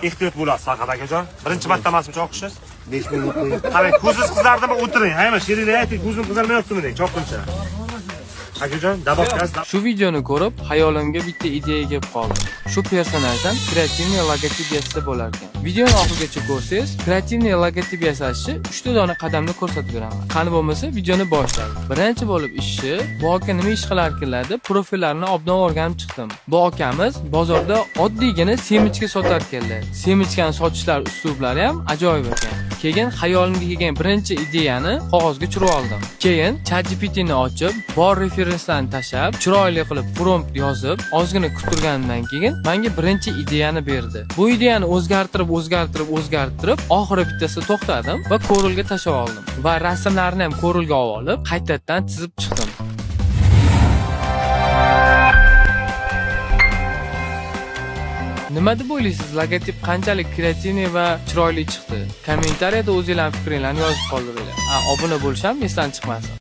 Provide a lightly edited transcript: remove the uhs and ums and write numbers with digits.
Ehtiyot bo'lasiz faqat akajon. Birinchi marta emasmi choqishingiz? 5 minut qo'yib. Qarang, ko'zingiz qizardimi? O'tiring. Hayma, sheringlar ayting, ko'zim qizarmayaptimi deng, chopqincha. Akajon, dabobkaz. Shu videoni ko'rib, xayolimga bitta ideya kelib qoldi. Shu personajdan kreativniy logotip yasasa bo'lar ekan. Videoni oxirigacha ko'rsangiz, kreativniy logotip yasashni 3 ta dona qadamni ko'rsatib beraman. Qani bo'lmasa, videoni boshlaymiz. Birinchi bo'lib ishi, bu aka nima ish qilar ekanlar deb profillarini obdan o'rganib chiqdim. Bu akamiz bozorda oddiygina semichka sotar ekanlar. Semichkani sotishlar uslublari ham ajoyib ekan. Keyin xayolimga kelgan birinchi ideyani qog'ozga tushirib oldim. Keyin ChatGPT ni ochib, bor referenslarni tashab, chiroyli qilib prompt yozib, ozgina kuturgandan keyin menga birinchi ideyani berdi. Bu ideyani o'zgartirib, oxiri bittasida to'xtadim va Corelga tashab oldim. Va rasmlarni ham Corelga olib, qaytadan chizib chiqdim. Nima deb o'ylaysiz? Logotip qanchalik kreativ va chiroyli chiqdi? Kommentariyada o'zingizlarning fikringizni yozib qoldiringlar. Obuna bo'lish ham esdan chiqmasin.